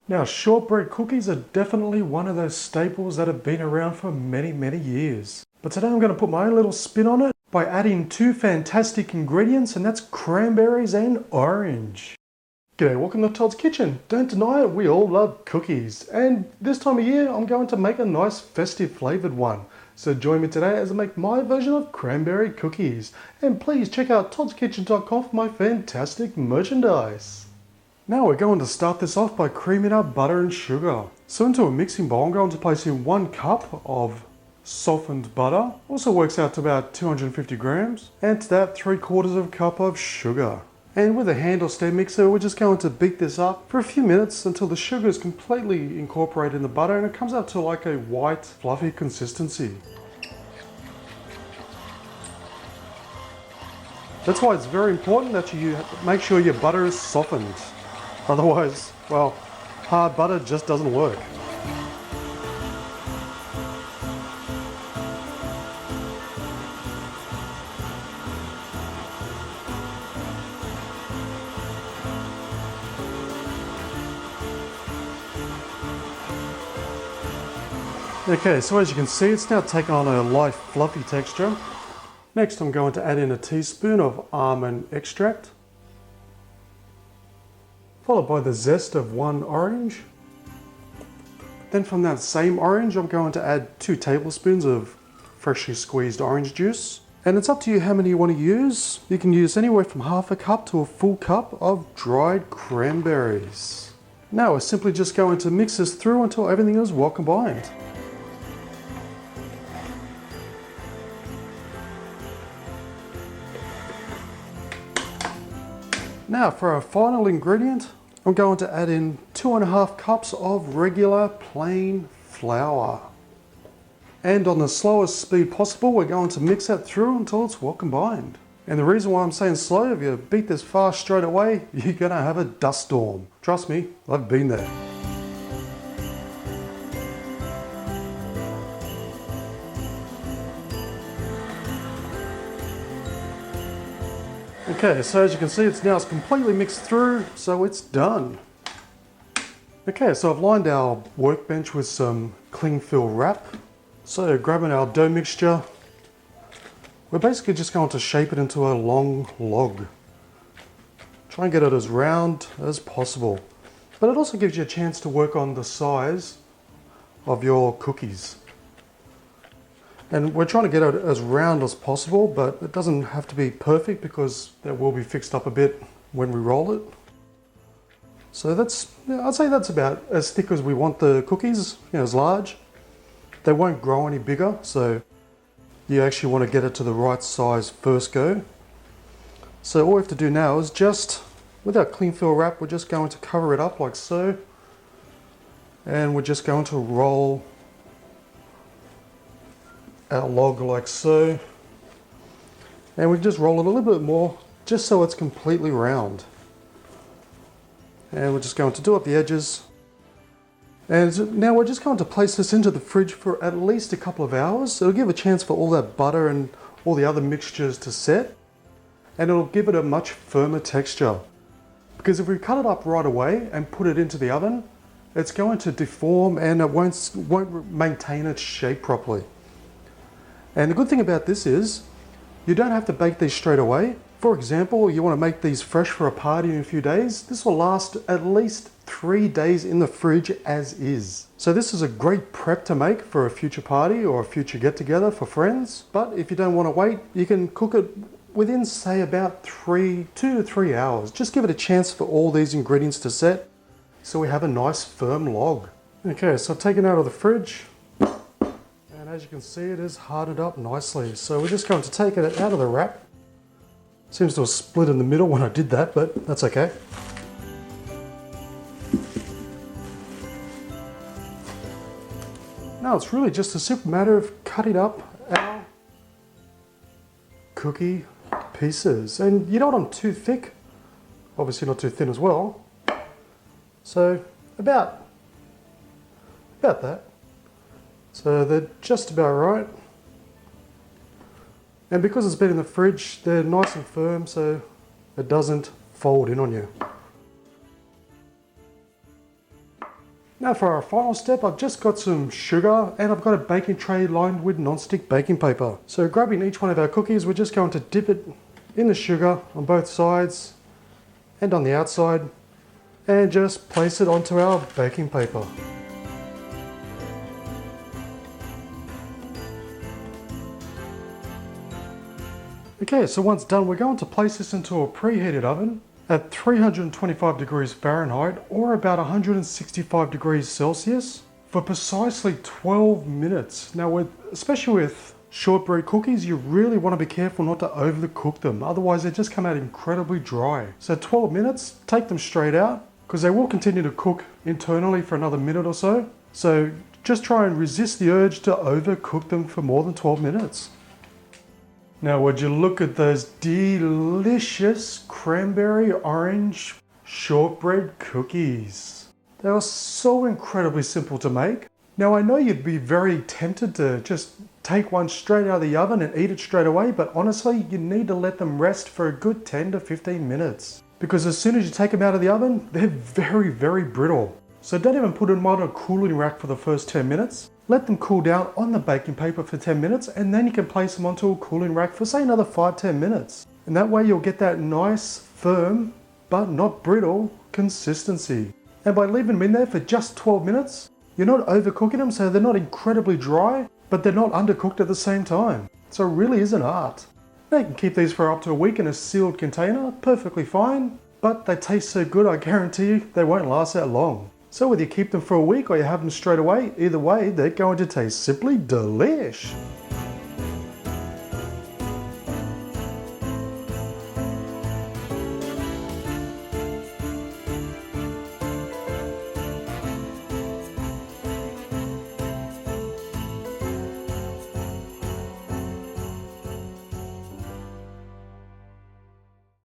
Now, shortbread cookies are definitely one of those staples that have been around for many, many years. But today I'm going to put my own little spin on it by adding two fantastic ingredients, and that's cranberries and orange. G'day, welcome to Todd's Kitchen. Don't deny it, we all love cookies. And this time of year, I'm going to make a nice festive flavoured one. So join me today as I make my version of cranberry cookies. And please check out toddskitchen.com for my fantastic merchandise. Now we're going to start this off by creaming up butter and sugar. So into a mixing bowl, I'm going to place in 1 cup of softened butter. Also works out to about 250 grams. And to that, 3/4 cup of sugar. And with a hand or stand mixer, we're just going to beat this up for a few minutes until the sugar is completely incorporated in the butter and it comes out to like a white, fluffy consistency. That's why it's very important that you make sure your butter is softened. Otherwise, well, hard butter just doesn't work. Okay, so as you can see, it's now taken on a light, fluffy texture. Next, I'm going to add in a teaspoon of almond extract, followed by the zest of 1 orange. Then from that same orange, I'm going to add 2 tablespoons of freshly squeezed orange juice. And it's up to you how many you want to use. You can use anywhere from half a cup to a full cup of dried cranberries. Now we're simply just going to mix this through until everything is well combined. Now for our final ingredient, I'm going to add in 2.5 cups of regular plain flour. And on the slowest speed possible, we're going to mix that through until it's well combined. And the reason why I'm saying slow, if you beat this fast straight away, you're gonna have a dust storm. Trust me, I've been there. Okay, so as you can see, it's completely mixed through, so it's done. Okay, so I've lined our workbench with some cling film wrap. So grabbing our dough mixture, we're basically just going to shape it into a long log. Try and get it as round as possible. But it also gives you a chance to work on the size of your cookies. And we're trying to get it as round as possible, but it doesn't have to be perfect because that will be fixed up a bit when we roll it. So I'd say that's about as thick as we want the cookies, as large. They won't grow any bigger, so you actually want to get it to the right size first go. So all we have to do now is just, with our cling film wrap, we're just going to cover it up like so. And we're just going to roll our log like so, and we just roll it a little bit more just so it's completely round. And we're just going to do up the edges, and now we're just going to place this into the fridge for at least a couple of hours. It'll give a chance for all that butter and all the other mixtures to set, and it'll give it a much firmer texture, because if we cut it up right away and put it into the oven, it's going to deform and it won't maintain its shape properly. And the good thing about this is, you don't have to bake these straight away. For example, you want to make these fresh for a party in a few days. This will last at least 3 days in the fridge as is. So this is a great prep to make for a future party or a future get together for friends. But if you don't want to wait, you can cook it within, say, about 2 to 3 hours. Just give it a chance for all these ingredients to set so we have a nice firm log. Okay, so I've taken it out of the fridge. And as you can see, it is hardened up nicely. So we're just going to take it out of the wrap. Seems to have split in the middle when I did that, but that's okay. Now it's really just a simple matter of cutting up our cookie pieces. And you don't want them too thick, obviously not too thin as well. So about that. So they're just about right. And because it's been in the fridge, they're nice and firm, so it doesn't fold in on you. Now for our final step, I've just got some sugar and I've got a baking tray lined with non-stick baking paper. So grabbing each one of our cookies, we're just going to dip it in the sugar on both sides and on the outside and just place it onto our baking paper. Okay, so once done, we're going to place this into a preheated oven at 325 degrees Fahrenheit or about 165 degrees Celsius for precisely 12 minutes. Now, especially with shortbread cookies, you really want to be careful not to overcook them, otherwise they just come out incredibly dry. So 12 minutes, take them straight out because they will continue to cook internally for another minute or so. So just try and resist the urge to overcook them for more than 12 minutes. Now would you look at those delicious cranberry orange shortbread cookies. They are so incredibly simple to make. Now I know you'd be very tempted to just take one straight out of the oven and eat it straight away, but honestly you need to let them rest for a good 10 to 15 minutes. Because as soon as you take them out of the oven, they're very, very brittle. So don't even put them on a cooling rack for the first 10 minutes. Let them cool down on the baking paper for 10 minutes and then you can place them onto a cooling rack for say another 5-10 minutes. And that way you'll get that nice, firm, but not brittle consistency. And by leaving them in there for just 12 minutes, you're not overcooking them so they're not incredibly dry, but they're not undercooked at the same time. So it really is an art. Now you can keep these for up to a week in a sealed container, perfectly fine, but they taste so good I guarantee you they won't last that long. So whether you keep them for a week or you have them straight away, either way, they're going to taste simply delish.